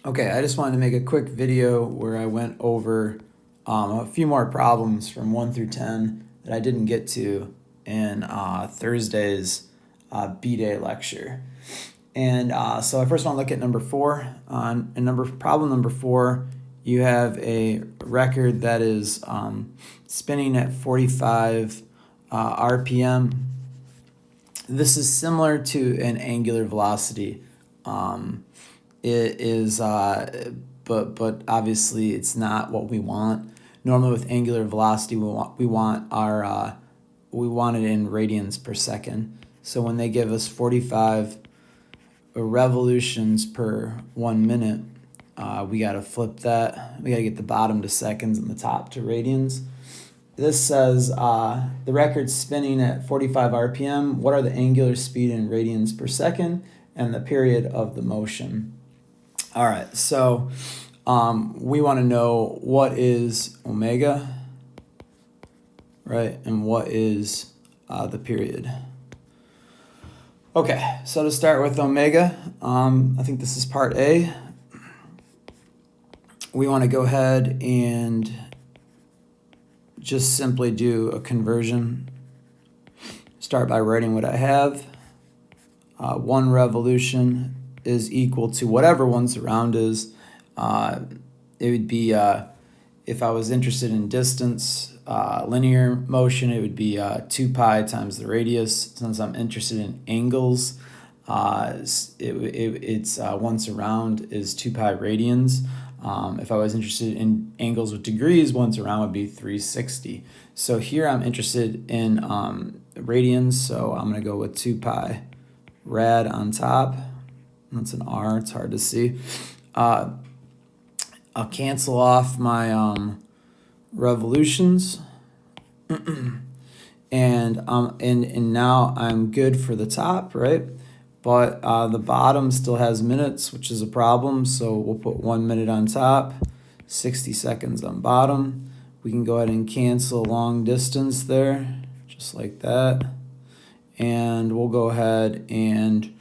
Okay, I just wanted to make a quick video where I went over a few more problems from 1 through 10 that I didn't get to in Thursday's B-Day lecture. And so I first want to look at number 4. Problem number 4, you have a record that is spinning at 45 RPM. This is similar to an angular velocity. It is, but obviously it's not what we want. Normally with angular velocity, we want we want it in radians per second. So when they give us 45 revolutions per 1 minute, we got to flip that. We got to get the bottom to seconds and the top to radians. This says the record's spinning at 45 RPM. What are the angular speed in radians per second and the period of the motion? All right, so we want to know what is omega, right, and what is the period. Okay, so to start with omega, I think this is part A. We want to go ahead and just simply do a conversion. Start by writing what I have. 1 revolution is equal to whatever 1 surround is. It would be, if I was interested in distance, linear motion, it would be 2 pi times the radius. Since I'm interested in angles, it's 1 surround is 2 pi radians. If I was interested in angles with degrees, 1 surround would be 360. So here I'm interested in radians, so I'm going to go with 2 pi rad on top. That's an R, it's hard to see. I'll cancel off my revolutions. and now I'm good for the top, right? But the bottom still has minutes, which is a problem, so we'll put 1 minute on top, 60 seconds on bottom. We can go ahead and cancel long distance there, just like that. And we'll go ahead and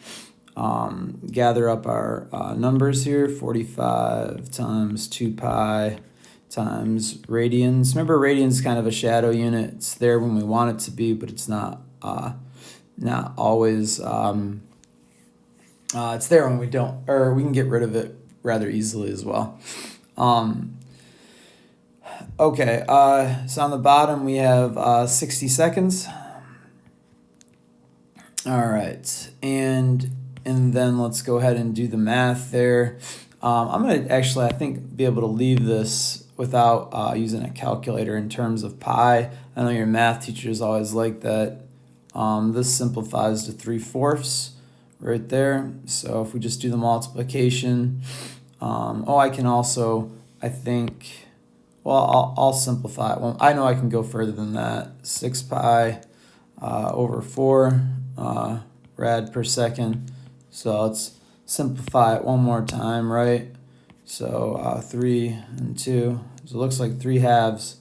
gather up our numbers here. 45 times 2 pi times radians. Remember, radians is kind of a shadow unit. It's there when we want it to be, but it's not always. It's there when we don't, or we can get rid of it rather easily as well. Okay, so on the bottom we have 60 seconds. All right, and then let's go ahead and do the math there. I'm going to actually, I think, be able to leave this without using a calculator in terms of pi. I know your math teachers always like that. This simplifies to 3/4 right there. So if we just do the multiplication, I can also, I think, well, I'll simplify it. Well, I know I can go further than that. 6 pi over 4 rad per second. So let's simplify it one more time, right? So 3 and 2. So it looks like 3/2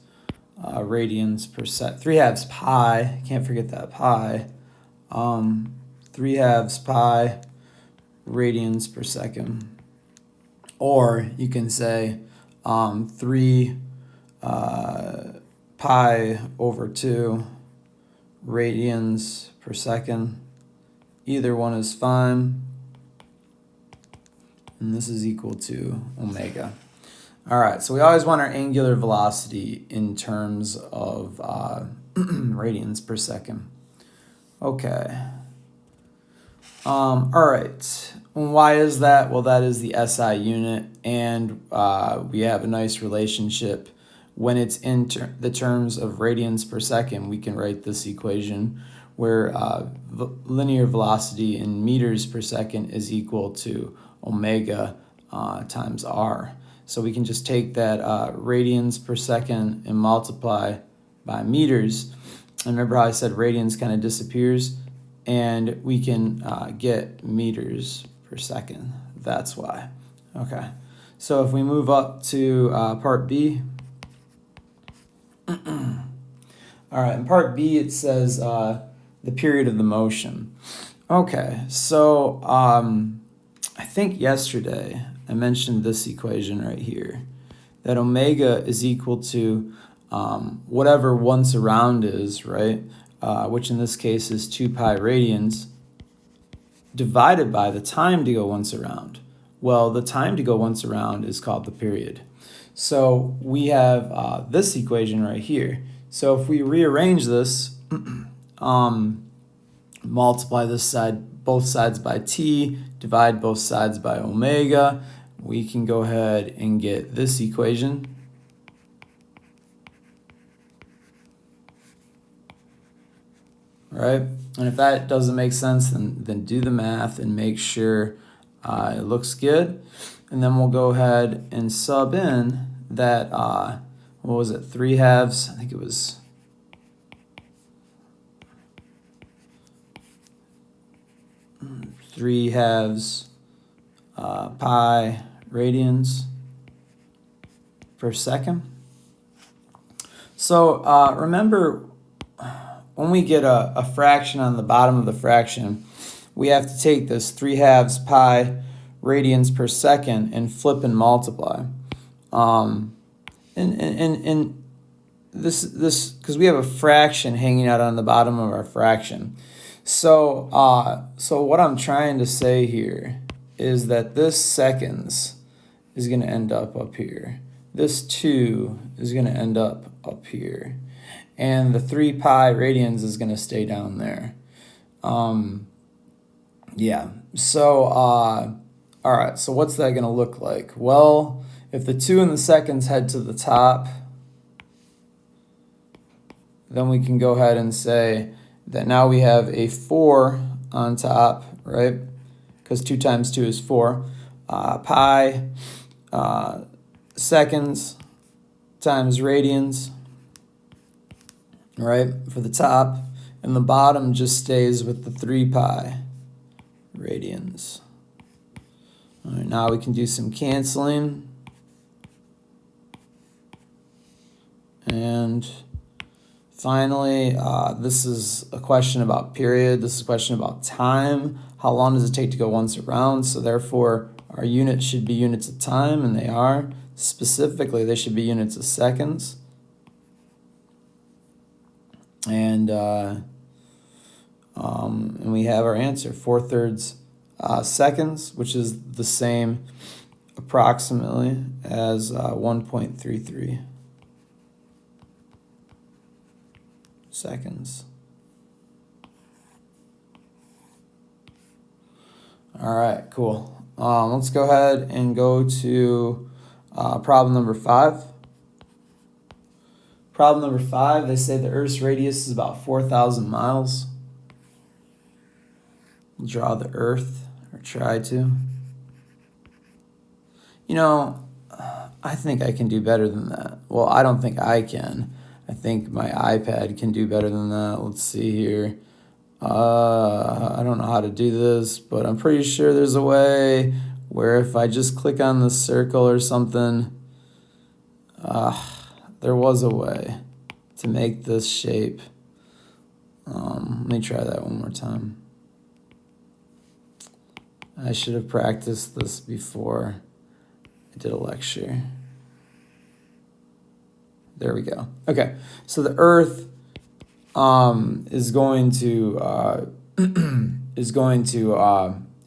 radians per second. 3/2 pi. Can't forget that pi. 3/2 pi radians per second. Or you can say 3 pi over 2 radians per second. Either one is fine. And this is equal to omega. All right, so we always want our angular velocity in terms of radians per second. Okay. All right. Why is that? Well, that is the SI unit, and we have a nice relationship. When it's in the terms of radians per second, we can write this equation where linear velocity in meters per second is equal to omega times r. So we can just take that radians per second and multiply by meters. And remember how I said radians kind of disappears? And we can get meters per second. That's why. Okay. So if we move up to part B. All right, in part B it says the period of the motion. Okay, so I think yesterday I mentioned this equation right here, that omega is equal to whatever once around is, right? Which in this case is 2 pi radians, divided by the time to go once around. Well, the time to go once around is called the period. So we have this equation right here. So if we rearrange this, multiply this side, both sides by t, divide both sides by omega, we can go ahead and get this equation. Right? And if that doesn't make sense, then do the math and make sure it looks good. And then we'll go ahead and sub in that, what was it, 3/2? I think it was 3/2 pi radians per second. So remember, when we get a fraction on the bottom of the fraction, we have to take this 3/2 pi radians per second and flip and multiply. And this because we have a fraction hanging out on the bottom of our fraction. So what I'm trying to say here is that this seconds is going to end up here. This 2 is going to end up here. And the 3 pi radians is going to stay down there. Yeah. So, all right. So what's that going to look like? Well, if the 2 and the seconds head to the top, then we can go ahead and say that now we have a 4 on top, right? Because 2 times 2 is 4. Pi seconds times radians, right, for the top. And the bottom just stays with the 3 pi radians. All right, now we can do some canceling. And finally, this is a question about period. This is a question about time. How long does it take to go once around? So therefore, our units should be units of time, and they are. Specifically, they should be units of seconds. And we have our answer, 4/3 seconds, which is the same approximately as 1.33 seconds. All right, cool. Let's go ahead and go to problem number 5. Problem number 5, they say the Earth's radius is about 4,000 miles. Draw the Earth, or try to. You know, I think I can do better than that. Well, I don't think I can. I think my iPad can do better than that. Let's see here. I don't know how to do this, but I'm pretty sure there's a way where if I just click on the circle or something, there was a way to make this shape. Let me try that one more time. I should have practiced this before I did a lecture. There we go. Okay, so the Earth is going to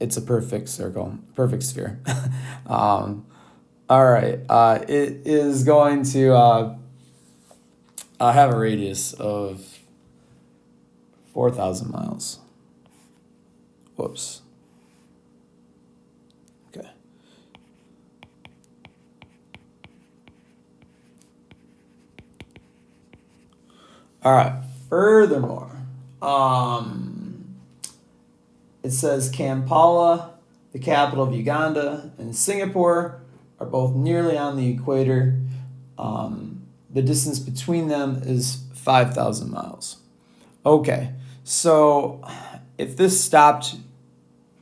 it's a perfect circle, perfect sphere. All right, it is going to have a radius of 4,000 miles. Whoops. Okay. All right. Furthermore, it says Kampala, the capital of Uganda, and Singapore are both nearly on the equator. The distance between them is 5,000 miles. Okay, so if this stopped,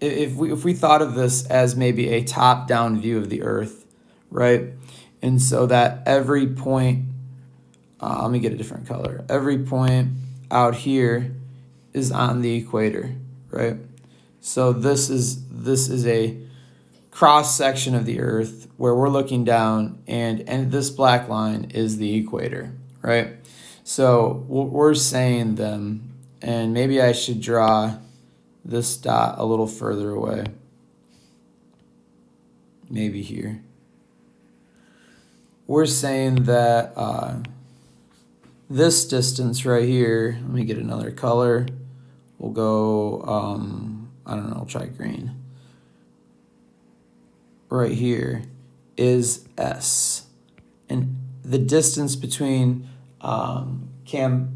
if we thought of this as maybe a top-down view of the Earth, right? And so that every point, let me get a different color. Every point out here is on the equator, right? So this is a cross section of the Earth where we're looking down, and this black line is the equator, right? So we're saying them, and maybe I should draw this dot a little further away. Maybe here. We're saying that this distance right here, let me get another color. We'll go, I don't know, I'll try green. Right here is S. And the distance between Kampala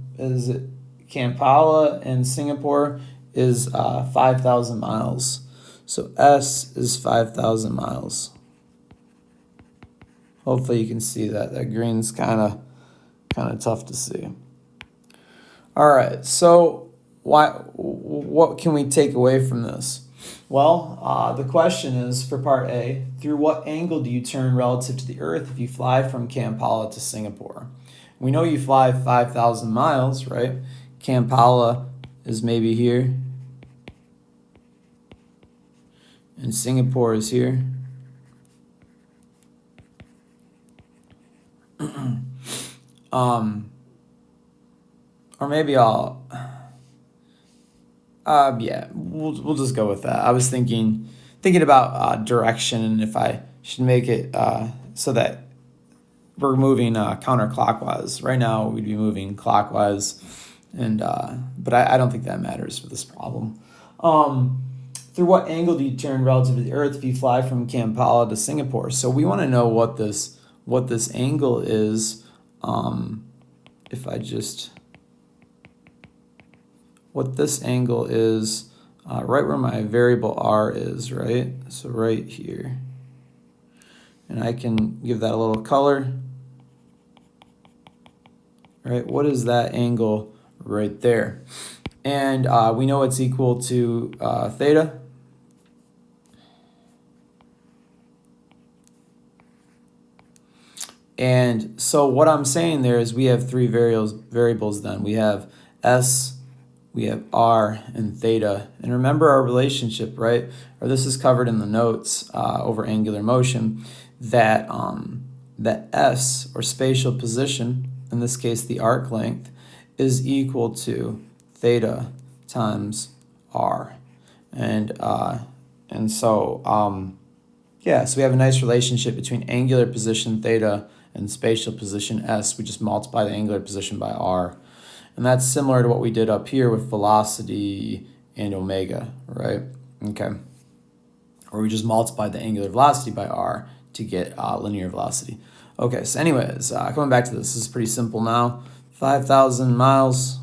and Singapore is 5,000 miles. So S is 5,000 miles. Hopefully you can see that. That green's kind of tough to see. All right, so what can we take away from this? Well, the question is for part A, through what angle do you turn relative to the Earth if you fly from Kampala to Singapore? We know you fly 5,000 miles, right? Kampala is maybe here, and Singapore is here. Or maybe I'll, yeah, we'll just go with that. I was thinking about direction, and if I should make it so that we're moving counterclockwise. Right now we'd be moving clockwise, and but I don't think that matters for this problem. Through what angle do you turn relative to the Earth if you fly from Kampala to Singapore? So we want to know what this angle is. If I just, what this angle is, right where my variable r is, right? So right here. And I can give that a little color. Right, what is that angle right there? And we know it's equal to theta. And so what I'm saying there is we have three variables then. We have S, we have R, and theta. And remember our relationship, right? Or this is covered in the notes over angular motion, that S, or spatial position, in this case the arc length, is equal to theta times R. And so yeah, so we have a nice relationship between angular position theta and spatial position S. We just multiply the angular position by R. And that's similar to what we did up here with velocity and omega, right? Okay. Or we just multiplied the angular velocity by R to get linear velocity. Okay, so anyways, coming back to this is pretty simple now. 5,000 miles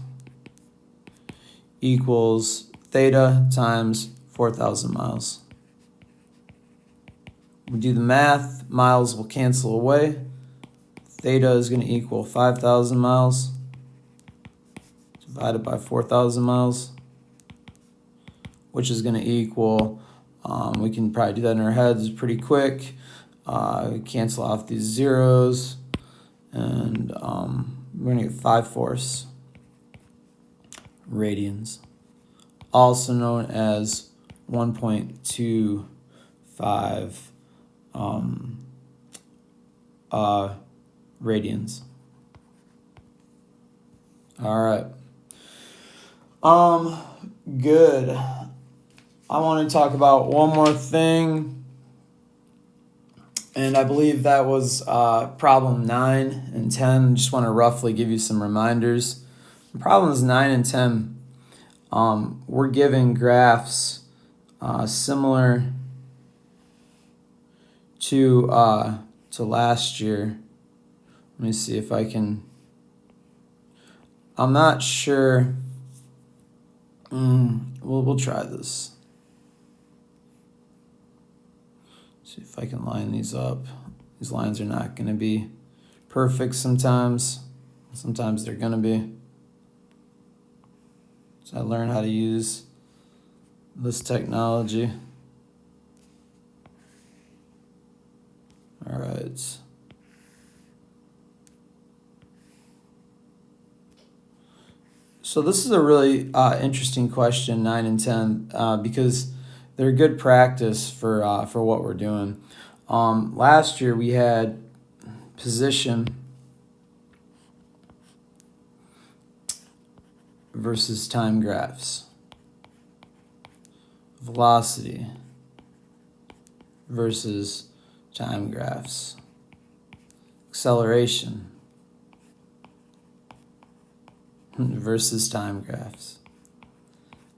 equals theta times 4,000 miles. We do the math, miles will cancel away. Theta is going to equal 5,000 miles divided by 4,000 miles, which is going to equal, we can probably do that in our heads pretty quick. Cancel off these zeros, and we're going to get 5/4 radians, also known as 1.25 radians. All right. Good. I want to talk about one more thing, and I believe that was problem 9 and 10. Just want to roughly give you some reminders. Problems 9 and 10, we're given graphs similar to last year. Let me see if I can. I'm not sure. We'll try this. See if I can line these up. These lines are not going to be perfect sometimes. Sometimes they're going to be. So I learned how to use this technology. All right. So this is a really interesting question, 9 and 10, because they're good practice for what we're doing. Last year we had position versus time graphs, velocity versus time graphs, acceleration versus time graphs.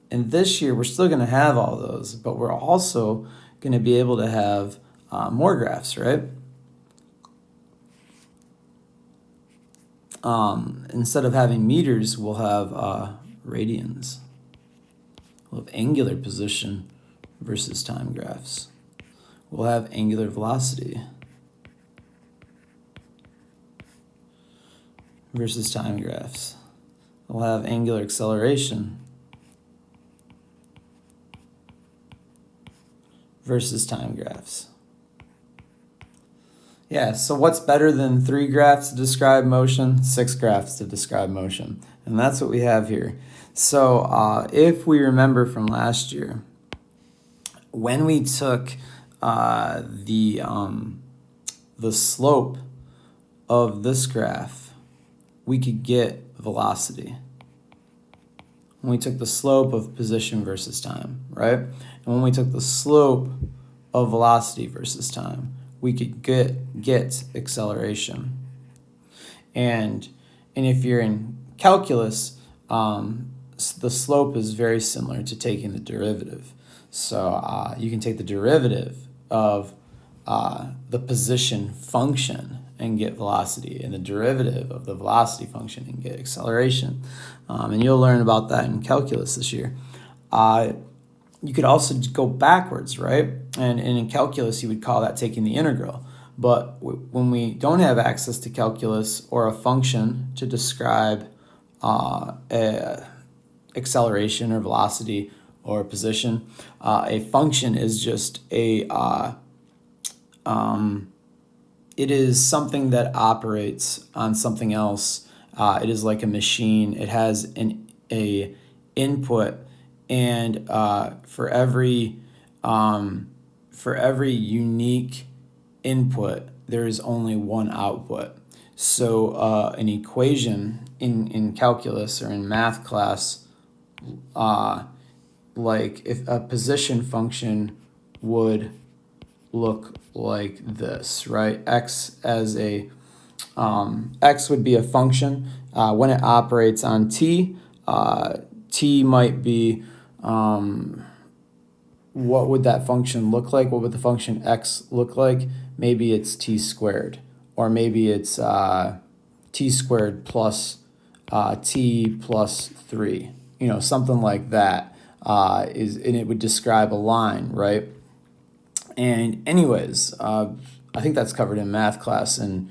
And this year we're still going to have all those, but we're also going to be able to have more graphs, right? Instead of having meters, we'll have radians. We'll have angular position versus time graphs. We'll have angular velocity versus time graphs. We'll have angular acceleration versus time graphs. Yeah, so what's better than 3 graphs to describe motion? 6 graphs to describe motion. And that's what we have here. So if we remember from last year, when we took the slope of this graph, we could get velocity. When we took the slope of position versus time, right? And when we took the slope of velocity versus time, we could get acceleration. And if you're in calculus, the slope is very similar to taking the derivative. So you can take the derivative of the position function and get velocity, and the derivative of the velocity function and get acceleration. And you'll learn about that in calculus this year. You could also go backwards, right? And in calculus, you would call that taking the integral. But when we don't have access to calculus or a function to describe acceleration or velocity or position, a function is just it is something that operates on something else. It is like a machine. It has a input, and for every unique input, there is only one output. So an equation in calculus or in math class, like if a position function would look like this, right? X would be a function. When it operates on t, t might be, what would that function look like? What would the function x look like? Maybe it's t squared, or maybe it's t squared plus t plus 3, something like that. And it would describe a line, right? And anyways, I think that's covered in math class and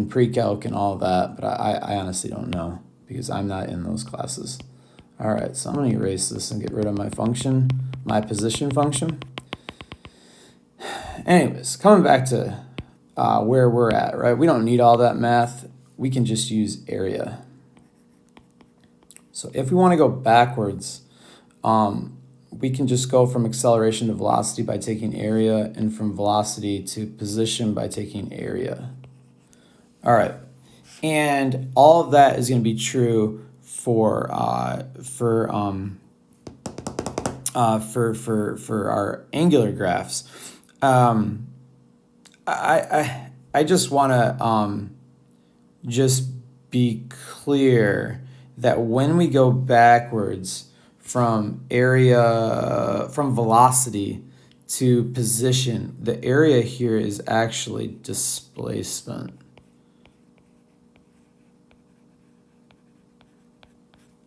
pre-calc and all of that, but I honestly don't know because I'm not in those classes. All right, so I'm going to erase this and get rid of my function, my position function. Anyways, coming back to where we're at, right? We don't need all that math. We can just use area. So if we want to go backwards, we can just go from acceleration to velocity by taking area, and from velocity to position by taking area. All right, and all of that is going to be true for our angular graphs. I just want to just be clear that when we go backwards from velocity to position, the area here is actually displacement.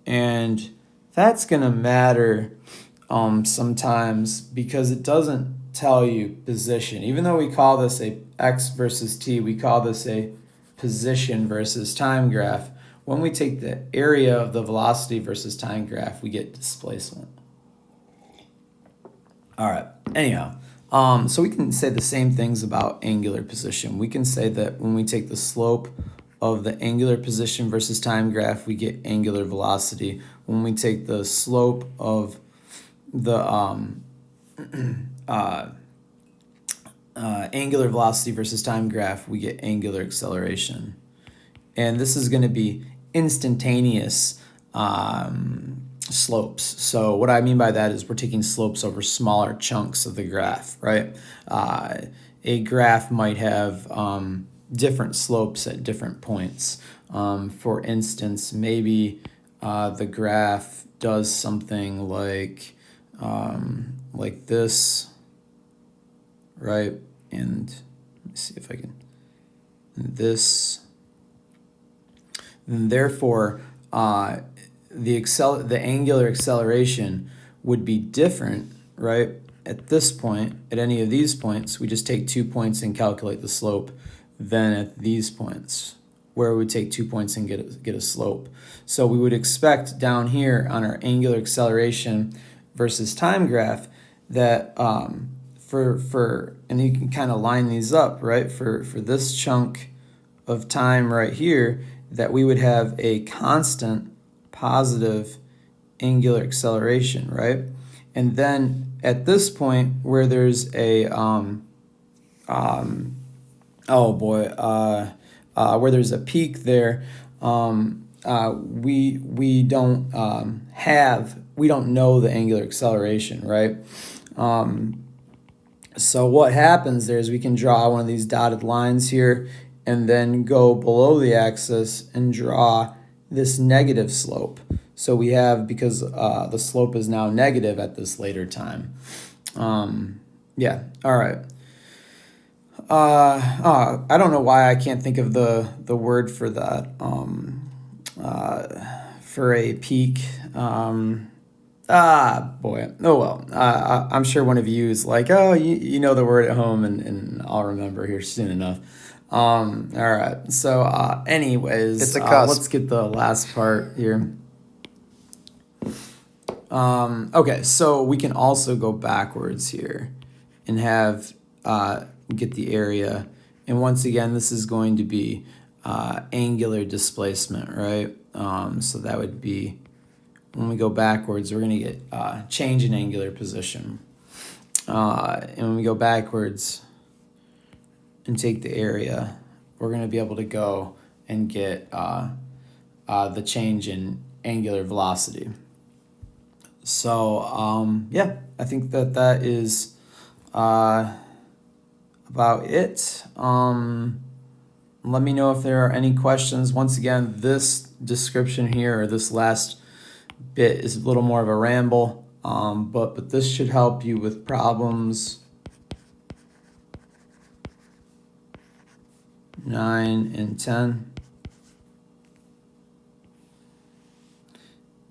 And that's going to matter sometimes because it doesn't tell you position. Even though we call this a x versus t, we call this a position versus time graph. When we take the area of the velocity versus time graph, we get displacement. All right, anyhow, so we can say the same things about angular position. We can say that when we take the slope of the angular position versus time graph, we get angular velocity. When we take the slope of the angular velocity versus time graph, we get angular acceleration. And this is going to be instantaneous slopes. So what I mean by that is we're taking slopes over smaller chunks of the graph, right? A graph might have different slopes at different points. For instance, maybe the graph does something like this, right? And let me see if I can, this. And therefore, the angular acceleration would be different, right? At this point, at any of these points, we just take 2 points and calculate the slope. Then at these points, where we take 2 points and get a slope. So we would expect down here on our angular acceleration versus time graph that and you can kind of line these up, right? For this chunk of time right here, that we would have a constant positive angular acceleration, right? And then at this point where there's a where there's a peak there, we don't know the angular acceleration, right? So what happens there is we can draw one of these dotted lines here and then go below the axis and draw this negative slope. So we have, because the slope is now negative at this later time. Yeah, all right. I don't know why I can't think of the word for that, for a peak. Boy. Oh, well. I'm sure one of you is like, oh, you know the word at home, and I'll remember here soon enough. All right. So, anyways, It's a cusp. Let's get the last part here. Okay, so we can also go backwards here and have get the area. And once again, this is going to be angular displacement, right? So that would be, when we go backwards, we're going to get change in angular position. And when we go backwards and take the area, we're going to be able to go and get the change in angular velocity. So, yeah, I think that is about it. Let me know if there are any questions. Once again, this description here, or this last bit, is a little more of a ramble, but this should help you with problems 9 and 10.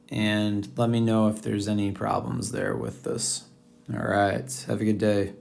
And let me know if there's any problems there with this. All right, have a good day.